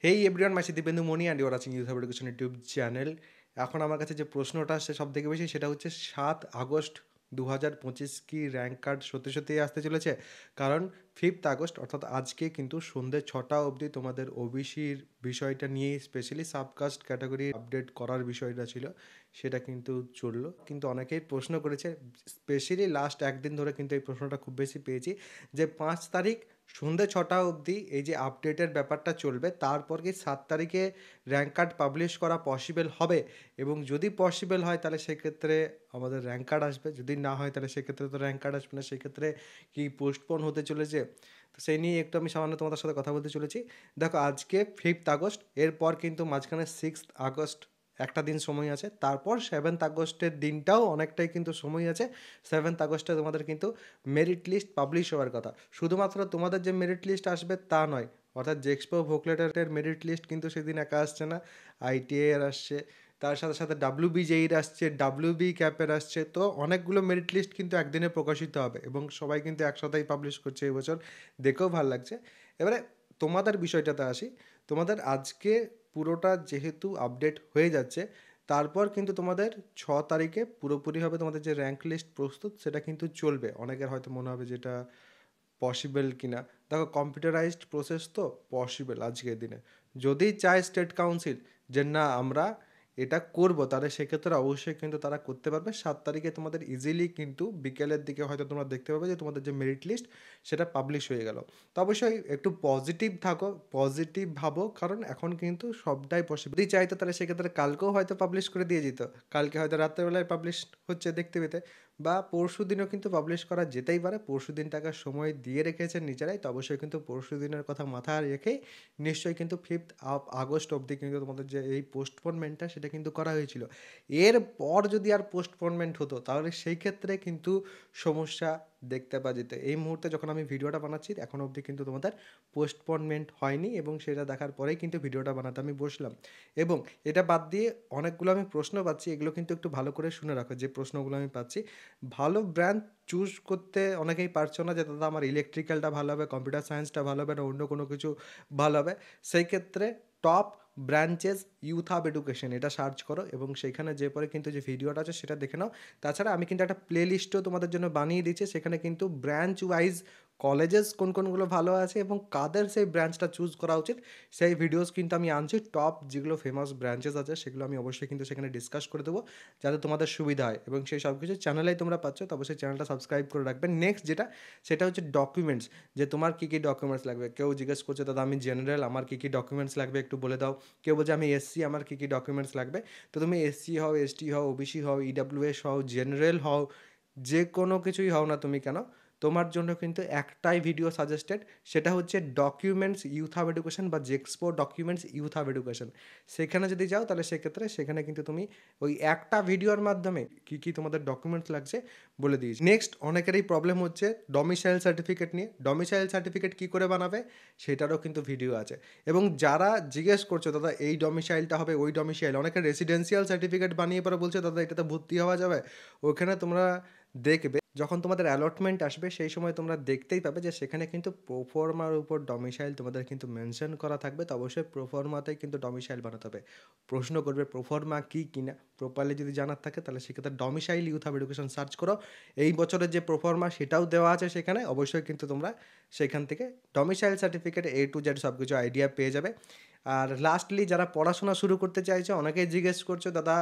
Hey everyone, my Dibyendu Mani and you're watching youth education YouTube channel. এখন আমার কাছে যে প্রশ্নটা আসছে সব থেকে বেশি সেটা হচ্ছে 7 আগস্ট 2025 কি র্যাঙ্ক কার্ড সত্যি সত্যিই আসতে চলেছে? কারণ 5 আগস্ট অর্থাৎ আজকে কিন্তু সন্ধ্যে 6টা অবধি তোমাদের ওবিসির বিষয়টা নিয়ে স্পেশালি সাবকাস্ট ক্যাটাগরি আপডেট করার বিষয়টা ছিল, সেটা কিন্তু চললো। কিন্তু অনেকেই প্রশ্ন করেছে, স্পেশালি লাস্ট একদিন ধরে কিন্তু এই প্রশ্নটা খুব বেশি পেয়েছি যে 5 তারিখ সন্ধ্যে 6টা অবধি এই যে আপডেটের ব্যাপারটা চলবে, তারপর কি 7 তারিখে র্যাঙ্ক কার্ড পাবলিশ করা পসিবল হবে? এবং যদি পসিবল হয় তাহলে সেক্ষেত্রে আমাদের র্যাঙ্ক কার্ড আসবে, যদি না হয় তাহলে সেক্ষেত্রে তো র্যাঙ্ক কার্ড আসবে না, সেক্ষেত্রে কি পোস্টপোন হতে চলেছে? তো সেই নিয়ে একটু আমি সামান্য তোমাদের সাথে কথা বলতে চলেছি। দেখো, আজকে 5 আগস্ট, এরপর কিন্তু মাঝখানে 6 আগস্ট একটা দিন সময় আছে, তারপর 7 আগস্টের দিনটাও অনেকটাই কিন্তু সময় আছে। 7 আগস্টে তোমাদের কিন্তু মেরিট লিস্ট পাবলিশ হওয়ার কথা। শুধুমাত্র তোমাদের যে মেরিট লিস্ট আসবে তা নয়, অর্থাৎ জেক্সপো ভোকলেটের মেরিট লিস্ট কিন্তু সেদিন একা আসছে না, আইটিআই এর আসছে, তার সাথে সাথে ডাব্লিউবিজেইর আসছে, ডাব্লিউবি ক্যাপের আসছে। তো অনেকগুলো মেরিট লিস্ট কিন্তু একদিনে প্রকাশিত হবে এবং সবাই কিন্তু একসাথেই পাবলিশ করছে এবছর, দেখেও ভালো লাগছে। এবারে তোমাদের বিষয়টাতে আসি। তোমাদের আজকে পুরোটা যেহেতু আপডেট হয়ে যাচ্ছে, তারপর কিন্তু তোমাদের 6 তারিখে পুরোপুরিভাবে তোমাদের যে র্যাঙ্ক লিস্ট প্রস্তুত সেটা কিন্তু চলবে। অনেকের হয়তো মনে হবে যেটা পসিবল কিনা। দেখো, কম্পিউটারাইজড প্রসেস তো পসিবল আজকের দিনে। যদি চায় স্টেট কাউন্সিল যে না আমরা এটা করব, তাহলে সেক্ষেত্রে অবশ্যই কিন্তু তারা করতে পারবে। 7 তারিখে তোমাদের ইজিলি কিন্তু বিকেলের দিকে হয়তো তোমরা দেখতে পাবে যে তোমাদের যে মেরিট লিস্ট সেটা পাবলিশ হয়ে গেল। তো অবশ্যই একটু পজিটিভ থাকো, পজিটিভ ভাবো, কারণ এখন কিন্তু সবটাই পসিবল। যদি চাইতো তাহলে সেক্ষেত্রে কালকেও হয়তো পাবলিশ করে দিয়ে যেত, কালকে হয়তো রাত্রেবেলায় পাবলিশ হচ্ছে দেখতে পেতে, বা পরশু দিনও কিন্তু পাবলিশ করা যেতেই পারে। পরশু দিনটাকে সময় দিয়ে রেখেছেন নিজেরাই, তো অবশ্যই কিন্তু পরশু দিনের কথা মাথায় রেখেই নিশ্চয়ই কিন্তু 5 আগস্ট অবধি কিন্তু তোমাদের যে এই পোস্টপোনমেন্টটা সেটা কিন্তু করা হয়েছিল। এরপর যদি আর পোস্টপোনমেন্ট হতো তাহলে সেই ক্ষেত্রে কিন্তু সমস্যা দেখতে পাওয়া যেত। এই মুহূর্তে যখন আমি ভিডিওটা বানাচ্ছি এখন অবধি কিন্তু তোমাদের পোস্টপোনমেন্ট হয়নি, এবং সেটা দেখার পরেই কিন্তু ভিডিওটা বানাতে আমি বসলাম। এবং এটা বাদ দিয়ে অনেকগুলো আমি প্রশ্ন পাচ্ছি, এগুলো কিন্তু একটু ভালো করে শুনে রাখো। যে প্রশ্নগুলো আমি পাচ্ছি, ভালো ব্র্যান্ড চুজ করতে অনেকেই পারছো না যে দাদা আমার ইলেকট্রিক্যালটা ভালো হবে, কম্পিউটার সায়েন্সটা ভালো হবে, না অন্য কোনো কিছু ভালো হবে। সেই ক্ষেত্রে top branches youth hub education এটা সার্চ করো এবং সেইখানে যে পরে কিন্তু যে ভিডিওটা আছে সেটা দেখে নাও। তাছাড়া আমি কিন্তু একটা প্লে লিস্টও তোমাদের জন্য বানিয়ে দিচ্ছি, সেখানে কিন্তু ব্রাঞ্চ ওয়াইজ কলেজেস কোন কোনগুলো ভালো আছে এবং কাদের সেই ব্রাঞ্চটা চুজ করা উচিত সেই ভিডিওস কিন্তু আমি আনছি। টপ যেগুলো ফেমাস ব্রাঞ্চেস আছে সেগুলো আমি অবশ্যই কিন্তু সেখানে ডিসকাস করে দেবো, যাতে তোমাদের সুবিধা হয়, এবং সেই সব কিছু চ্যানেলেই তোমরা পাচ্ছ। তো অবশ্যই চ্যানেলটা সাবস্ক্রাইব করে রাখবেন। নেক্সট যেটা, সেটা হচ্ছে ডকুমেন্টস, যে তোমার কী কী ডকুমেন্টস লাগবে। কেউ জিজ্ঞেস করছে দাদা আমি জেনারেল, আমার কী কী ডকুমেন্টস লাগবে একটু বলে দাও। কেউ বলছে আমি এসসি, আমার কী কী ডকুমেন্টস লাগবে। তো তুমি এসসি হও, এসটি হও, ওবিসি হও, ইডাব্লিউএস হও, জেনারেল হও, যে কোনো কিছুই হও না তুমি কেন, তোমার জন্য কিন্তু একটাই ভিডিও সাজেস্টেড, সেটা হচ্ছে ডকুমেন্টস ইউথ হাব এডুকেশন বা জেক্সপো ডকুমেন্টস ইউথ হাব এডুকেশন। সেখানে যদি যাও তাহলে সেক্ষেত্রে সেখানে কিন্তু তুমি ওই একটা ভিডিওর মাধ্যমে কী কী তোমাদের ডকুমেন্টস লাগছে বলে দিয়েছি। নেক্সট, অনেকেরই প্রবলেম হচ্ছে ডমিসাইল সার্টিফিকেট নিয়ে। ডমিসাইল সার্টিফিকেট কী করে বানাবে সেটারও কিন্তু ভিডিও আছে। এবং যারা জিজ্ঞেস করছো দাদা এই ডমিসাইলটা হবে ওই ডমিসাইল, অনেকে রেসিডেন্সিয়াল সার্টিফিকেট বানিয়ে পরে বলছে দাদা এটাতে ভর্তি হওয়া যাবে। ওখানে তোমরা দেখবে যখন তোমাদের অ্যালটমেন্ট আসবে সেই সময় তোমরা দেখতেই পাবে যে সেখানে কিন্তু প্রোফর্মার উপর ডমিসাইল তোমাদের কিন্তু মেনশন করা থাকবে। তো অবশ্যই প্রোফর্মাতেই কিন্তু ডমিসাইল বানাতে হবে। প্রশ্ন করবে প্রোফর্মা কী কিনা, প্রপারলি যদি জানার থাকে তাহলে সেক্ষেত্রে domicile youth hub education search করো। এই বছরের যে প্রোফর্মা সেটাও দেওয়া আছে সেখানে, অবশ্যই কিন্তু তোমরা সেখান থেকে domicile certificate A to Z সব কিছু আইডিয়া পেয়ে যাবে। আর লাস্টলি যারা পড়াশোনা শুরু করতে চাইছে, অনেকেই জিজ্ঞেস করছো দাদা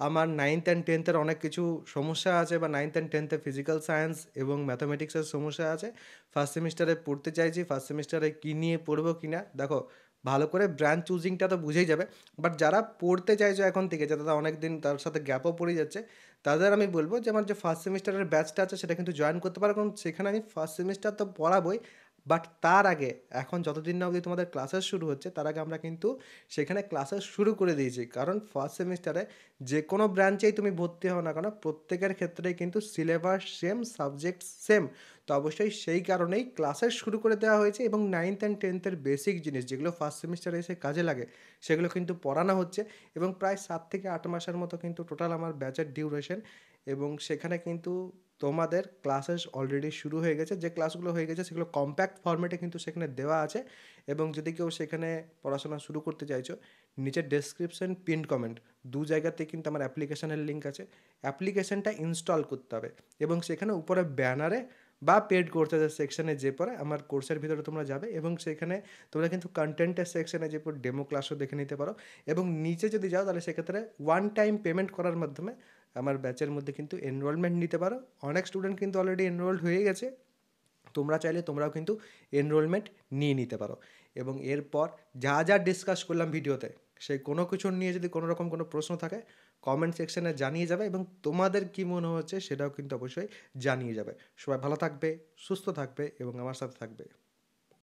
আমার 9th and 10th অনেক কিছু সমস্যা আছে, বা 9th and 10th physical science এবং ম্যাথামেটিক্সের সমস্যা আছে, ফার্স্ট সেমিস্টারে পড়তে চাইছি, ফার্স্ট সেমিস্টারে কী নিয়ে পড়বো কি না। দেখো, ভালো করে ব্রাঞ্চ চুজিংটা তো বুঝেই যাবে, বাট যারা পড়তে চাইছো এখন থেকে, যে দাদা অনেক দিন তার সাথে গ্যাপও পড়ে যাচ্ছে, তাদের আমি বলবো যে আমার যে ফার্স্ট সেমিস্টারের ব্যাচটা আছে সেটা কিন্তু জয়েন করতে পারো, কারণ সেখানে আমি ফার্স্ট সেমিস্টার তো পড়াবোই, বাট তার আগে এখন যতদিন না অবধি তোমাদের ক্লাসেস শুরু হচ্ছে তার আগে আমরা কিন্তু সেখানে ক্লাসেস শুরু করে দিয়েছি। কারণ ফার্স্ট সেমিস্টারে যে কোনো ব্রাঞ্চেই তুমি ভর্তি হও না কেন প্রত্যেকের ক্ষেত্রেই কিন্তু সিলেবাস সেম, সাবজেক্ট সেম। তো অবশ্যই সেই কারণেই ক্লাসেস শুরু করে দেওয়া হয়েছে, এবং 9th and 10th বেসিক জিনিস যেগুলো ফার্স্ট সেমিস্টারে এসে কাজে লাগে সেগুলো কিন্তু পড়ানো হচ্ছে। এবং প্রায় 7 থেকে 8 মাসের মতো কিন্তু টোটাল আমার ব্যাচের ডিউরেশন। এবং সেখানে কিন্তু তোমাদের ক্লাসেস অলরেডি শুরু হয়ে গেছে। যে ক্লাসগুলো হয়ে গেছে সেগুলো কম্প্যাক্ট ফরম্যাটে কিন্তু সেখানে দেওয়া আছে। এবং যদি কেউ সেখানে পড়াশোনা শুরু করতে চাইছো, নিচের ডেসক্রিপশন পিন্ড কমেন্ট জায়গাতে কিন্তু আমার অ্যাপ্লিকেশনের লিঙ্ক আছে। অ্যাপ্লিকেশনটা ইনস্টল করতে হবে এবং সেখানে উপরে ব্যানারে বা পেড কোর্সের সেকশনে যে পরে আমার কোর্সের ভিতরে তোমরা যাবে এবং সেখানে তোমরা কিন্তু কন্টেন্টের সেকশনে যে পর ডেমো ক্লাসও দেখে নিতে পারো। এবং নিচে যদি যাও তাহলে সেক্ষেত্রে ওয়ান টাইম পেমেন্ট করার মাধ্যমে আমার ব্যাচের মধ্যে কিন্তু এনরোলমেন্ট নিতে পারো। অনেক স্টুডেন্ট কিন্তু অলরেডি এনরোলড হয়ে গেছে, তোমরা চাইলে তোমরাও কিন্তু এনরোলমেন্ট নিয়ে নিতে পারো। এবং এরপর যা যা ডিসকাস করলাম ভিডিওতে, সেই কোনো কিছু নিয়ে যদি কোনো রকম কোনো প্রশ্ন থাকে কমেন্ট সেকশনে জানিয়ে যাবে এবং তোমাদের কী মনে হচ্ছে সেটাও কিন্তু অবশ্যই জানিয়ে যাবে। সবাই ভালো থাকবে, সুস্থ থাকবে এবং আমার সাথে থাকবে।